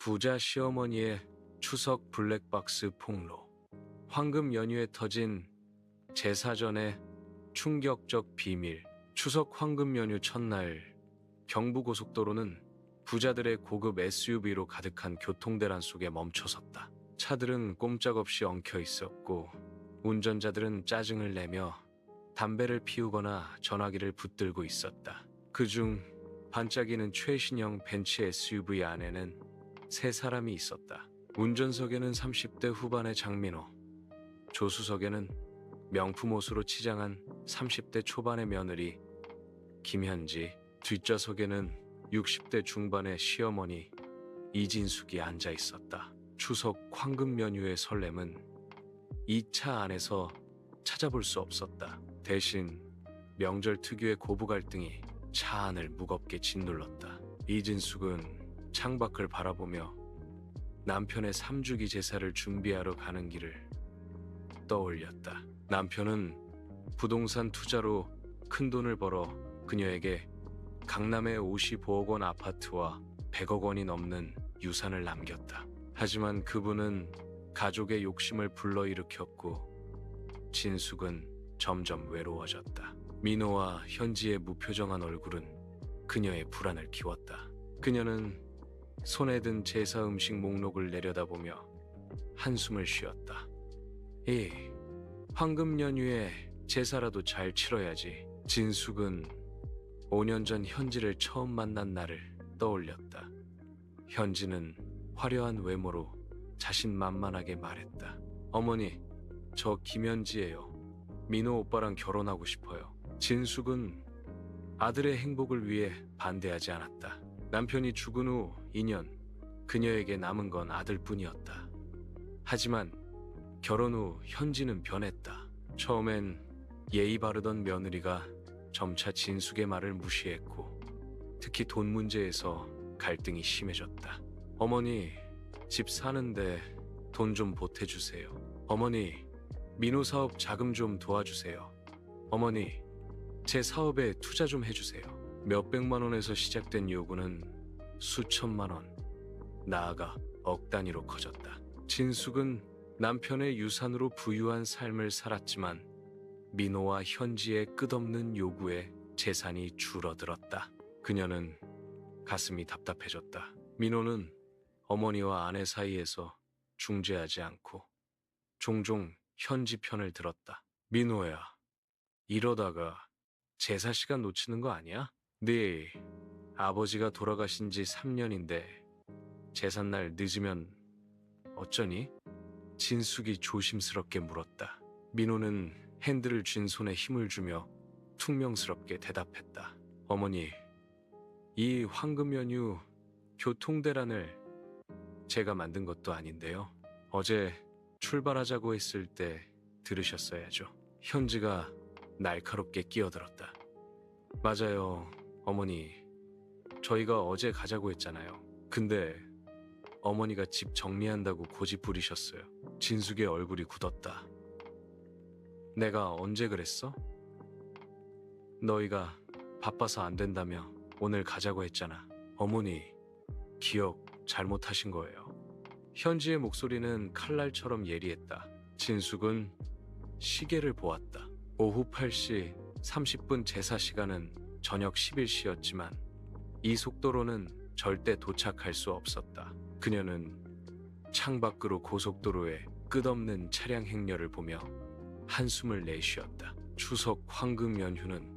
부자 시어머니의 추석 블랙박스 폭로. 황금 연휴에 터진 제사전의 충격적 비밀. 추석 황금 연휴 첫날 경부고속도로는 부자들의 고급 SUV로 가득한 교통대란 속에 멈춰섰다. 차들은 꼼짝없이 엉켜 있었고 운전자들은 짜증을 내며 담배를 피우거나 전화기를 붙들고 있었다. 그중 반짝이는 최신형 벤츠 SUV 안에는 세 사람이 있었다. 운전석에는 30대 후반의 장민호, 조수석에는 명품 옷으로 치장한 30대 초반의 며느리 김현지, 뒷좌석에는 60대 중반의 시어머니 이진숙이 앉아 있었다. 추석 황금 연휴의 설렘은 이 차 안에서 찾아볼 수 없었다. 대신 명절 특유의 고부 갈등이 차 안을 무겁게 짓눌렀다. 이진숙은 창밖을 바라보며 남편의 3주기 제사를 준비하러 가는 길을 떠올렸다. 남편은 부동산 투자로 큰 돈을 벌어 그녀에게 강남의 55억 원 아파트와 100억 원이 넘는 유산을 남겼다. 하지만 그분은 가족의 욕심을 불러일으켰고 진숙은 점점 외로워졌다. 민호와 현지의 무표정한 얼굴은 그녀의 불안을 키웠다. 그녀는 손에 든 제사 음식 목록을 내려다보며 한숨을 쉬었다. 이 황금 연휴에 제사라도 잘 치러야지. 진숙은 5년 전 현지를 처음 만난 날을 떠올렸다. 현지는 화려한 외모로 자신만만하게 말했다. 어머니, 저 김현지예요. 민호 오빠랑 결혼하고 싶어요. 진숙은 아들의 행복을 위해 반대하지 않았다. 남편이 죽은 후 2년, 그녀에게 남은 건 아들뿐이었다. 하지만 결혼 후 현지는 변했다. 처음엔 예의 바르던 며느리가 점차 진숙의 말을 무시했고 특히 돈 문제에서 갈등이 심해졌다. 어머니, 집 사는데 돈 좀 보태주세요. 어머니, 민호 사업 자금 좀 도와주세요. 어머니, 제 사업에 투자 좀 해주세요. 몇백만 원에서 시작된 요구는 수천만 원, 나아가 억 단위로 커졌다. 진숙은 남편의 유산으로 부유한 삶을 살았지만 민호와 현지의 끝없는 요구에 재산이 줄어들었다. 그녀는 가슴이 답답해졌다. 민호는 어머니와 아내 사이에서 중재하지 않고 종종 현지 편을 들었다. 민호야, 이러다가 제사 시간 놓치는 거 아니야? 네 아버지가 돌아가신 지 3년인데 제삿날 늦으면 어쩌니? 진숙이 조심스럽게 물었다. 민호는 핸들을 쥔 손에 힘을 주며 퉁명스럽게 대답했다. 어머니, 이 황금 연휴 교통대란을 제가 만든 것도 아닌데요. 어제 출발하자고 했을 때 들으셨어야죠. 현지가 날카롭게 끼어들었다. 맞아요, 어머니. 저희가 어제 가자고 했잖아요. 근데 어머니가 집 정리한다고 고집 부리셨어요. 진숙의 얼굴이 굳었다. 내가 언제 그랬어? 너희가 바빠서 안 된다며 오늘 가자고 했잖아. 어머니, 기억 잘못하신 거예요. 현지의 목소리는 칼날처럼 예리했다. 진숙은 시계를 보았다. 오후 8시 30분 제사 시간은 저녁 11시였지만 이 속도로는 절대 도착할 수 없었다. 그녀는 창밖으로 고속도로의 끝없는 차량 행렬을 보며 한숨을 내쉬었다. 추석 황금 연휴는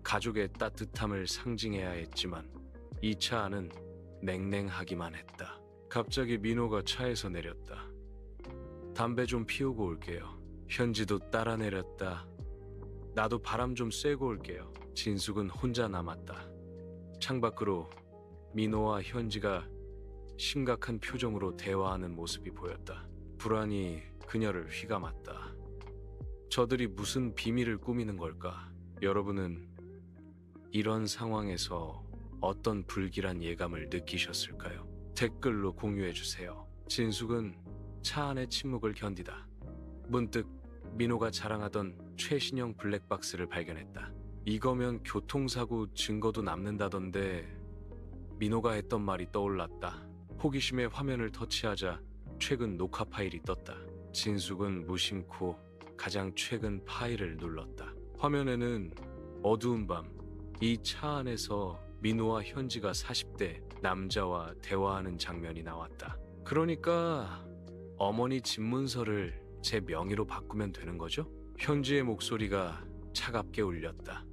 가족의 따뜻함을 상징해야 했지만 이 차 안은 냉랭하기만 했다. 갑자기 민호가 차에서 내렸다. 담배 좀 피우고 올게요. 현지도 따라 내렸다. 나도 바람 좀 쐬고 올게요. 진숙은 혼자 남았다. 창밖으로 민호와 현지가 심각한 표정으로 대화하는 모습이 보였다. 불안이 그녀를 휘감았다. 저들이 무슨 비밀을 꾸미는 걸까? 여러분은 이런 상황에서 어떤 불길한 예감을 느끼셨을까요? 댓글로 공유해주세요. 진숙은 차 안의 침묵을 견디다 문득 민호가 자랑하던 최신형 블랙박스를 발견했다. 이거면 교통사고 증거도 남는다던데 민호가 했던 말이 떠올랐다. 호기심에 화면을 터치하자 최근 녹화 파일이 떴다. 진숙은 무심코 가장 최근 파일을 눌렀다. 화면에는 어두운 밤, 이 차 안에서 민호와 현지가 40대 남자와 대화하는 장면이 나왔다. 그러니까 어머니 집문서를 제 명의로 바꾸면 되는 거죠? 현지의 목소리가 차갑게 울렸다.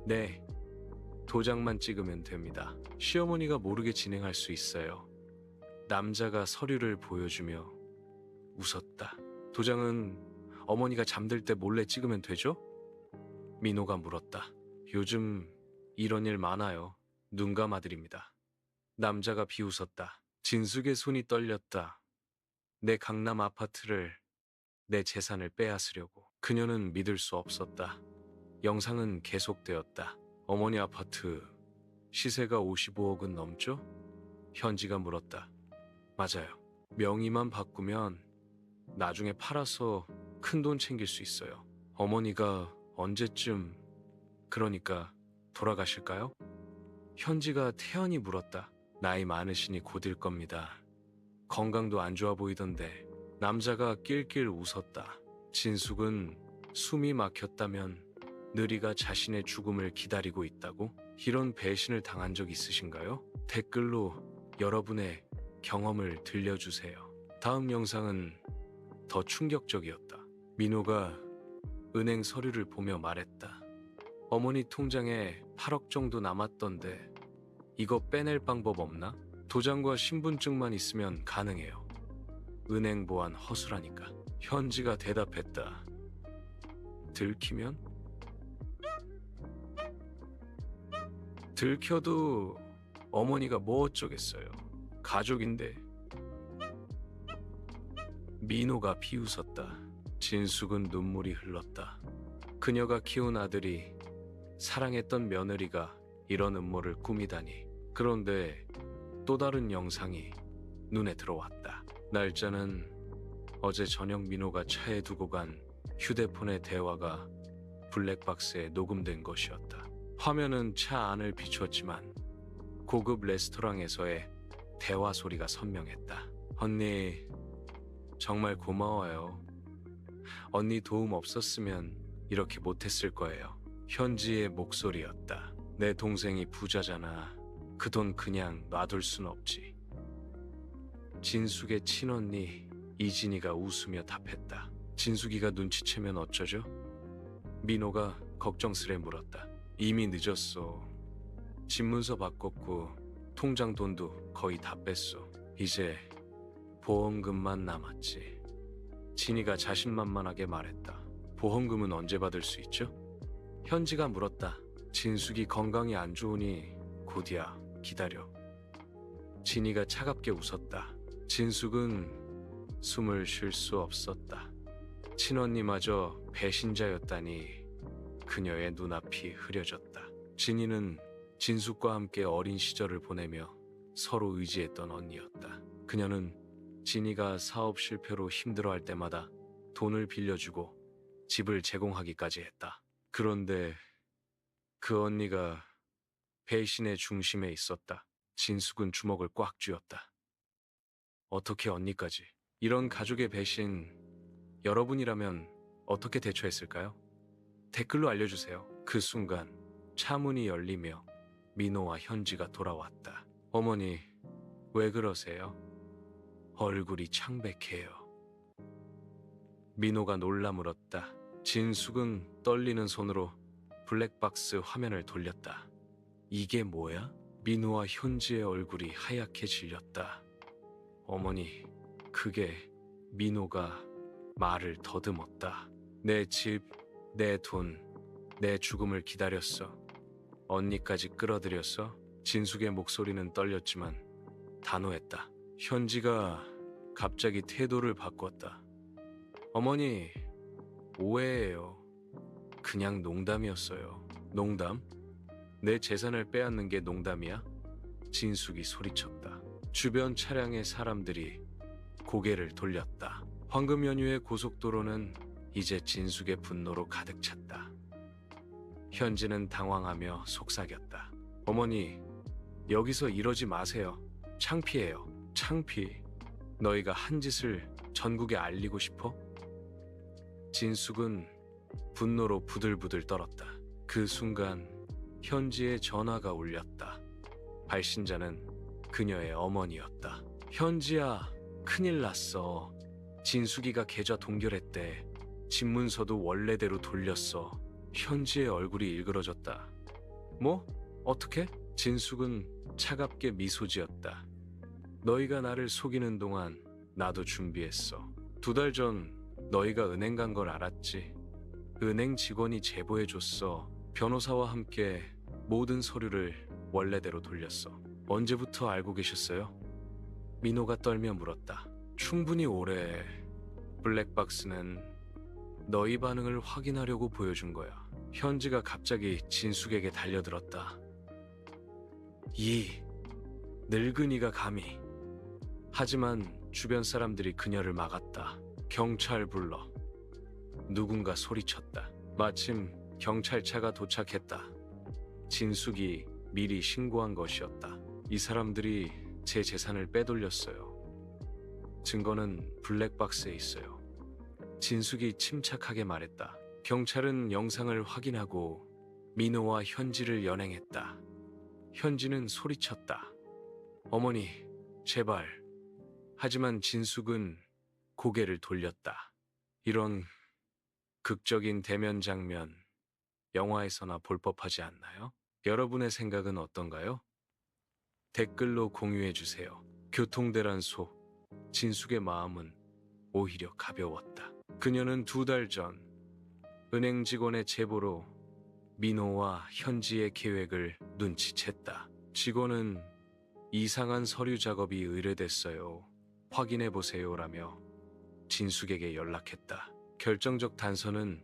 네, 도장만 찍으면 됩니다. 시어머니가 모르게 진행할 수 있어요. 남자가 서류를 보여주며 웃었다. 도장은 어머니가 잠들 때 몰래 찍으면 되죠? 민호가 물었다. 요즘 이런 일 많아요. 눈감 아들입니다. 남자가 비웃었다. 진숙의 손이 떨렸다. 내 강남 아파트를, 내 재산을 빼앗으려고. 그녀는 믿을 수 없었다. 영상은 계속되었다. 어머니 아파트 시세가 55억은 넘죠? 현지가 물었다. 맞아요. 명의만 바꾸면 나중에 팔아서 큰 돈 챙길 수 있어요. 어머니가 언제쯤, 그러니까 돌아가실까요? 현지가 태연히 물었다. 나이 많으시니 곧일 겁니다. 건강도 안 좋아 보이던데. 남자가 낄낄 웃었다. 진숙은 숨이 막혔다면 느리가 자신의 죽음을 기다리고 있다고? 이런 배신을 당한 적 있으신가요? 댓글로 여러분의 경험을 들려주세요. 다음 영상은 더 충격적이었다. 민호가 은행 서류를 보며 말했다. 어머니 통장에 8억 정도 남았던데 이거 빼낼 방법 없나? 도장과 신분증만 있으면 가능해요. 은행 보안 허술하니까. 현지가 대답했다. 들키면? 들켜도 어머니가 뭐 어쩌겠어요. 가족인데. 민호가 비웃었다. 진숙은 눈물이 흘렀다. 그녀가 키운 아들이, 사랑했던 며느리가 이런 음모를 꾸미다니. 그런데 또 다른 영상이 눈에 들어왔다. 날짜는 어제 저녁 민호가 차에 두고 간 휴대폰의 대화가 블랙박스에 녹음된 것이었다. 화면은 차 안을 비추었지만 고급 레스토랑에서의 대화 소리가 선명했다. 언니, 정말 고마워요. 언니 도움 없었으면 이렇게 못했을 거예요. 현지의 목소리였다. 내 동생이 부자잖아. 그 돈 그냥 놔둘 순 없지. 진숙의 친언니 이진이가 웃으며 답했다. 진숙이가 눈치채면 어쩌죠? 민호가 걱정스레 물었다. 이미 늦었어. 집문서 바꿨고 통장 돈도 거의 다 뺐어. 이제 보험금만 남았지. 진이가 자신만만하게 말했다. 보험금은 언제 받을 수 있죠? 현지가 물었다. 진숙이 건강이 안 좋으니 곧이야. 기다려. 진이가 차갑게 웃었다. 진숙은 숨을 쉴 수 없었다. 친언니마저 배신자였다니. 그녀의 눈앞이 흐려졌다. 진이는 진숙과 함께 어린 시절을 보내며 서로 의지했던 언니였다. 그녀는 진이가 사업 실패로 힘들어할 때마다 돈을 빌려주고 집을 제공하기까지 했다. 그런데 그 언니가 배신의 중심에 있었다. 진숙은 주먹을 꽉 쥐었다. 어떻게 언니까지? 이런 가족의 배신, 여러분이라면 어떻게 대처했을까요? 댓글로 알려주세요. 그 순간 차 문이 열리며 민호와 현지가 돌아왔다. 어머니, 왜 그러세요? 얼굴이 창백해요. 민호가 놀라 물었다. 진숙은 떨리는 손으로 블랙박스 화면을 돌렸다. 이게 뭐야? 민호와 현지의 얼굴이 하얗게 질렸다. 어머니, 그게... 민호가 말을 더듬었다. 내 집, 내 돈, 내 죽음을 기다렸어. 언니까지 끌어들였어. 진숙의 목소리는 떨렸지만 단호했다. 현지가 갑자기 태도를 바꿨다. 어머니, 오해예요. 그냥 농담이었어요. 농담? 내 재산을 빼앗는 게 농담이야? 진숙이 소리쳤다. 주변 차량의 사람들이 고개를 돌렸다. 황금 연휴의 고속도로는 이제 진숙의 분노로 가득 찼다. 현지는 당황하며 속삭였다. 어머니, 여기서 이러지 마세요. 창피해요. 창피, 너희가 한 짓을 전국에 알리고 싶어? 진숙은 분노로 부들부들 떨었다. 그 순간 현지의 전화가 울렸다. 발신자는 그녀의 어머니였다. 현지야, 큰일 났어. 진숙이가 계좌 동결했대. 집문서도 원래대로 돌렸어. 현지의 얼굴이 일그러졌다. 뭐? 어떻게? 진숙은 차갑게 미소 지었다. 너희가 나를 속이는 동안 나도 준비했어. 2달 전 너희가 은행 간 걸 알았지. 은행 직원이 제보해줬어. 변호사와 함께 모든 서류를 원래대로 돌렸어. 언제부터 알고 계셨어요? 민호가 떨며 물었다. 충분히 오래. 블랙박스는 너희 반응을 확인하려고 보여준 거야. 현지가 갑자기 진숙에게 달려들었다. 이 늙은이가 감히. 하지만 주변 사람들이 그녀를 막았다. 경찰 불러. 누군가 소리쳤다. 마침 경찰차가 도착했다. 진숙이 미리 신고한 것이었다. 이 사람들이 제 재산을 빼돌렸어요. 증거는 블랙박스에 있어요. 진숙이 침착하게 말했다. 경찰은 영상을 확인하고 민호와 현지를 연행했다. 현지는 소리쳤다. 어머니, 제발. 하지만 진숙은 고개를 돌렸다. 이런 극적인 대면 장면, 영화에서나 볼 법하지 않나요? 여러분의 생각은 어떤가요? 댓글로 공유해주세요. 교통대란 속, 진숙의 마음은 오히려 가벼웠다. 그녀는 2달 전 은행 직원의 제보로 민호와 현지의 계획을 눈치챘다. 직원은 이상한 서류 작업이 의뢰됐어요. 확인해보세요라며 진숙에게 연락했다. 결정적 단서는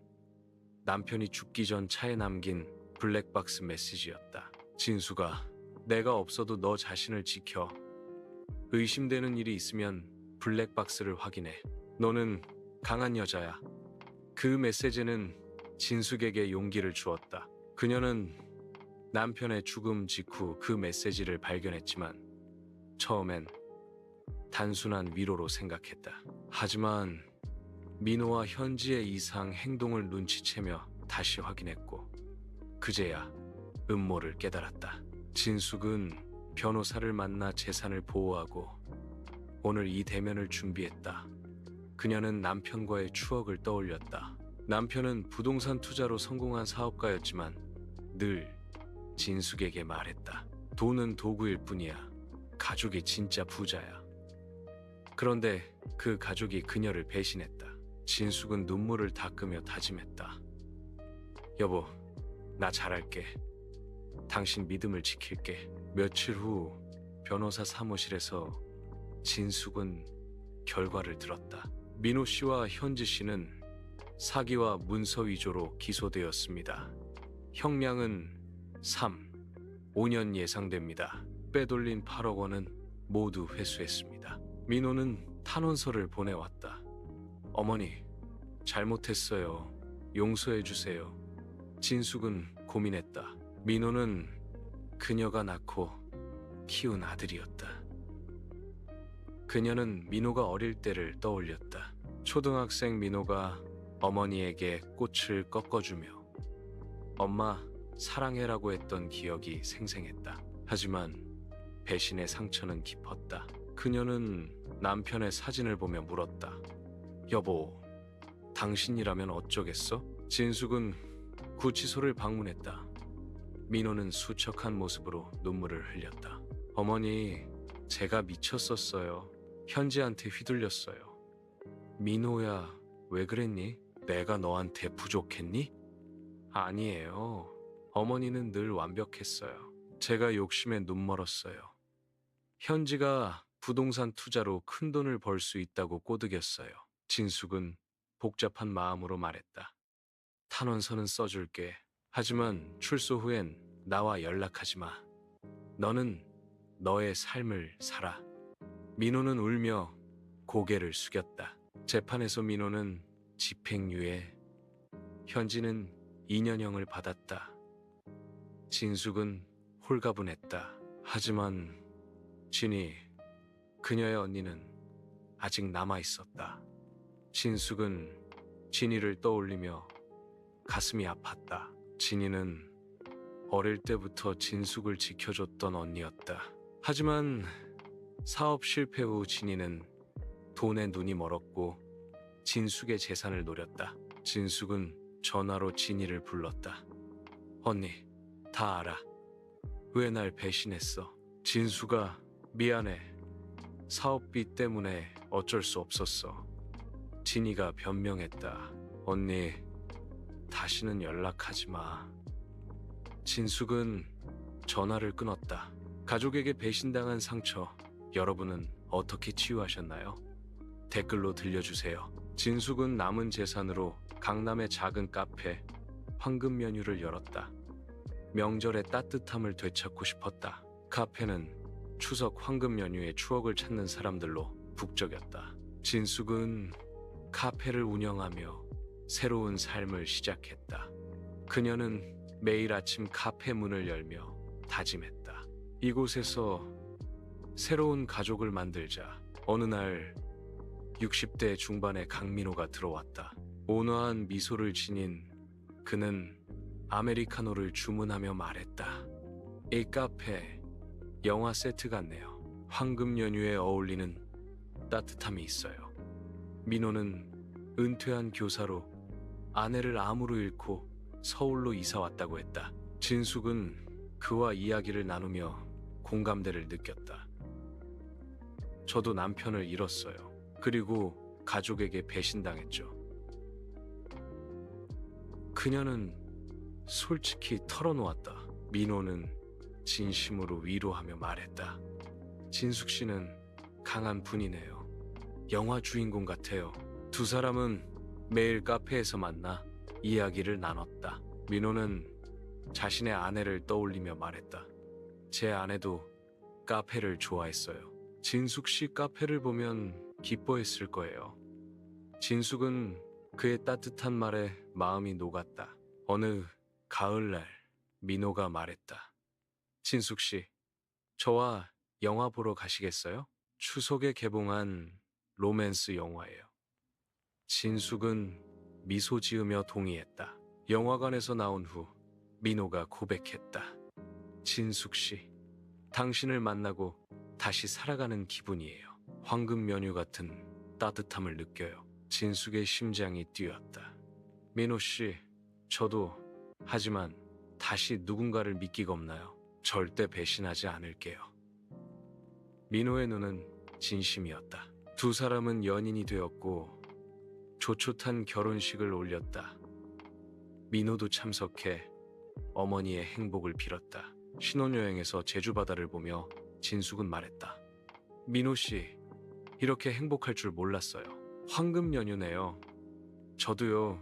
남편이 죽기 전 차에 남긴 블랙박스 메시지였다. 진숙아, 내가 없어도 너 자신을 지켜. 의심되는 일이 있으면 블랙박스를 확인해. 너는 강한 여자야. 그 메시지는 진숙에게 용기를 주었다. 그녀는 남편의 죽음 직후 그 메시지를 발견했지만 처음엔 단순한 위로로 생각했다. 하지만 민호와 현지의 이상 행동을 눈치채며 다시 확인했고 그제야 음모를 깨달았다. 진숙은 변호사를 만나 재산을 보호하고 오늘 이 대면을 준비했다. 그녀는 남편과의 추억을 떠올렸다. 남편은 부동산 투자로 성공한 사업가였지만 늘 진숙에게 말했다. 돈은 도구일 뿐이야. 가족이 진짜 부자야. 그런데 그 가족이 그녀를 배신했다. 진숙은 눈물을 닦으며 다짐했다. 여보, 나 잘할게. 당신 믿음을 지킬게. 며칠 후 변호사 사무실에서 진숙은 결과를 들었다. 민호 씨와 현지 씨는 사기와 문서 위조로 기소되었습니다. 형량은 3, 5년 예상됩니다. 빼돌린 8억 원은 모두 회수했습니다. 민호는 탄원서를 보내왔다. 어머니, 잘못했어요. 용서해주세요. 진숙은 고민했다. 민호는 그녀가 낳고 키운 아들이었다. 그녀는 민호가 어릴 때를 떠올렸다. 초등학생 민호가 어머니에게 꽃을 꺾어주며 엄마 사랑해라고 했던 기억이 생생했다. 하지만 배신의 상처는 깊었다. 그녀는 남편의 사진을 보며 물었다. 여보, 당신이라면 어쩌겠어? 진숙은 구치소를 방문했다. 민호는 수척한 모습으로 눈물을 흘렸다. 어머니, 제가 미쳤었어요. 현지한테 휘둘렸어요. 민호야, 왜 그랬니? 내가 너한테 부족했니? 아니에요. 어머니는 늘 완벽했어요. 제가 욕심에 눈멀었어요. 현지가 부동산 투자로 큰 돈을 벌 수 있다고 꼬드겼어요. 진숙은 복잡한 마음으로 말했다. 탄원서는 써줄게. 하지만 출소 후엔 나와 연락하지 마. 너는 너의 삶을 살아. 민호는 울며 고개를 숙였다. 재판에서 민호는 집행유예, 현지는 2년형을 받았다. 진숙은 홀가분했다. 하지만 진이 그녀의 언니는 아직 남아 있었다. 진숙은 진이를 떠올리며 가슴이 아팠다. 진이는 어릴 때부터 진숙을 지켜줬던 언니였다. 하지만 사업 실패 후 진이는 돈에 눈이 멀었고 진숙의 재산을 노렸다. 진숙은 전화로 진이를 불렀다. 언니, 다 알아. 왜 날 배신했어? 진숙아, 미안해. 사업비 때문에 어쩔 수 없었어. 진이가 변명했다. 언니, 다시는 연락하지 마. 진숙은 전화를 끊었다. 가족에게 배신당한 상처, 여러분은 어떻게 치유하셨나요? 댓글로 들려주세요. 진숙은 남은 재산으로 강남의 작은 카페 황금 메뉴를 열었다. 명절의 따뜻함을 되찾고 싶었다. 카페는 추석 황금 연휴의 추억을 찾는 사람들로 북적였다. 진숙은 카페를 운영하며 새로운 삶을 시작했다. 그녀는 매일 아침 카페 문을 열며 다짐했다. 이곳에서 새로운 가족을 만들자. 어느 날 60대 중반의 강민호가 들어왔다. 온화한 미소를 지닌 그는 아메리카노를 주문하며 말했다. 이 카페 영화 세트 같네요. 황금 연휴에 어울리는 따뜻함이 있어요. 민호는 은퇴한 교사로 아내를 암으로 잃고 서울로 이사 왔다고 했다. 진숙은 그와 이야기를 나누며 공감대를 느꼈다. 저도 남편을 잃었어요. 그리고 가족에게 배신당했죠. 그녀는 솔직히 털어놓았다. 민호는 진심으로 위로하며 말했다. 진숙 씨는 강한 분이네요. 영화 주인공 같아요. 두 사람은 매일 카페에서 만나 이야기를 나눴다. 민호는 자신의 아내를 떠올리며 말했다. 제 아내도 카페를 좋아했어요. 진숙 씨 카페를 보면 기뻐했을 거예요. 진숙은 그의 따뜻한 말에 마음이 녹았다. 어느 가을날 민호가 말했다. 진숙 씨, 저와 영화 보러 가시겠어요? 추석에 개봉한 로맨스 영화예요. 진숙은 미소 지으며 동의했다. 영화관에서 나온 후 민호가 고백했다. 진숙 씨, 당신을 만나고 다시 살아가는 기분이에요. 황금 연휴 같은 따뜻함을 느껴요. 진숙의 심장이 뛰었다. 민호 씨, 저도 하지만 다시 누군가를 믿기가 없나요? 절대 배신하지 않을게요. 민호의 눈은 진심이었다. 두 사람은 연인이 되었고 조촐한 결혼식을 올렸다. 민호도 참석해 어머니의 행복을 빌었다. 신혼여행에서 제주바다를 보며 진숙은 말했다. 민호 씨, 이렇게 행복할 줄 몰랐어요. 황금 연휴네요. 저도요.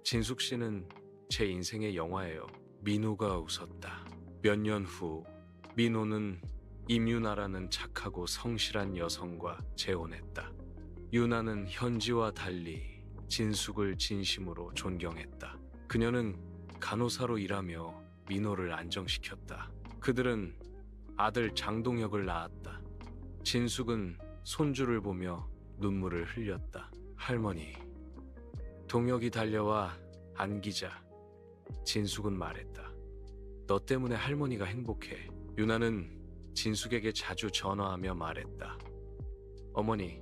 진숙 씨는 제 인생의 영화예요. 민호가 웃었다. 몇 년 후 민호는 임유나라는 착하고 성실한 여성과 재혼했다. 유나는 현지와 달리 진숙을 진심으로 존경했다. 그녀는 간호사로 일하며 민호를 안정시켰다. 그들은 아들 장동혁을 낳았다. 진숙은 손주를 보며 눈물을 흘렸다. 할머니, 동혁이 달려와 안기자. 진숙은 말했다. 너 때문에 할머니가 행복해. 유나는 진숙에게 자주 전화하며 말했다. 어머니,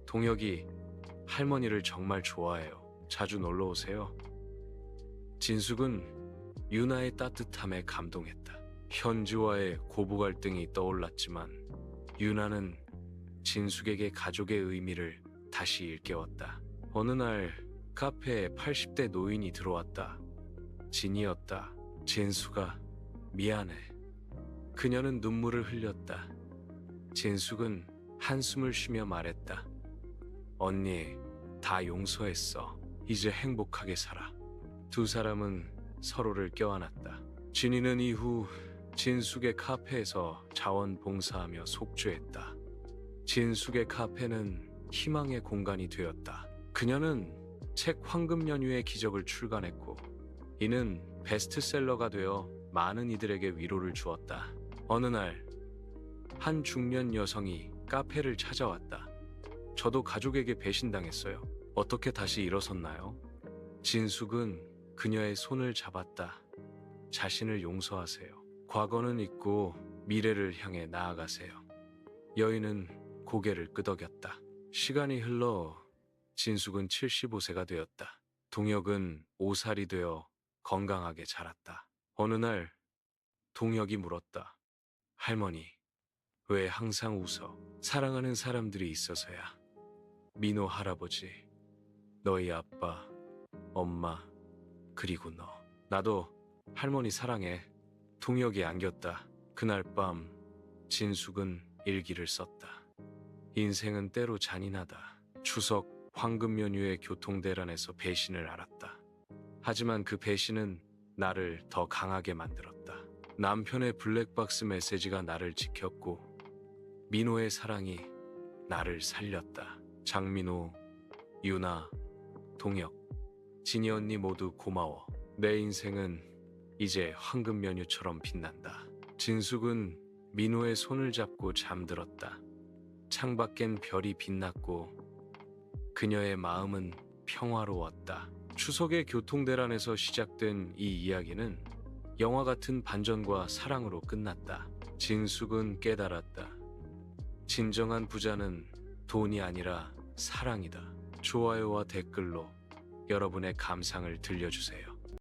동혁이 할머니를 정말 좋아해요. 자주 놀러 오세요. 진숙은 유나의 따뜻함에 감동했다. 현지와의 고부 갈등이 떠올랐지만 유나는 진숙에게 가족의 의미를 다시 일깨웠다. 어느 날 카페에 80대 노인이 들어왔다. 진이었다. 진숙아, 미안해. 그녀는 눈물을 흘렸다. 진숙은 한숨을 쉬며 말했다. 언니, 다 용서했어. 이제 행복하게 살아. 두 사람은 서로를 껴안았다. 진이는 이후 진숙의 카페에서 자원봉사하며 속죄했다. 진숙의 카페는 희망의 공간이 되었다. 그녀는 책 황금 연휴의 기적을 출간했고 이는 베스트셀러가 되어 많은 이들에게 위로를 주었다. 어느 날 한 중년 여성이 카페를 찾아왔다. 저도 가족에게 배신당했어요. 어떻게 다시 일어섰나요? 진숙은 그녀의 손을 잡았다. 자신을 용서하세요. 과거는 잊고 미래를 향해 나아가세요. 여인은 고개를 끄덕였다. 시간이 흘러 진숙은 75세가 되었다. 동혁은 5살이 되어 건강하게 자랐다. 어느 날 동혁이 물었다. 할머니, 왜 항상 웃어? 사랑하는 사람들이 있어서야. 민호 할아버지, 너희 아빠, 엄마, 그리고 너. 나도 할머니 사랑해. 동혁이 안겼다. 그날 밤 진숙은 일기를 썼다. 인생은 때로 잔인하다. 추석 황금 연휴의 교통대란에서 배신을 알았다. 하지만 그 배신은 나를 더 강하게 만들었다. 남편의 블랙박스 메시지가 나를 지켰고 민호의 사랑이 나를 살렸다. 장민호, 유나, 동혁, 진이 언니 모두 고마워. 내 인생은 이제 황금 연휴처럼 빛난다. 진숙은 민호의 손을 잡고 잠들었다. 창밖엔 별이 빛났고 그녀의 마음은 평화로웠다. 추석의 교통대란에서 시작된 이 이야기는 영화 같은 반전과 사랑으로 끝났다. 진숙은 깨달았다. 진정한 부자는 돈이 아니라 사랑이다. 좋아요와 댓글로 여러분의 감상을 들려주세요.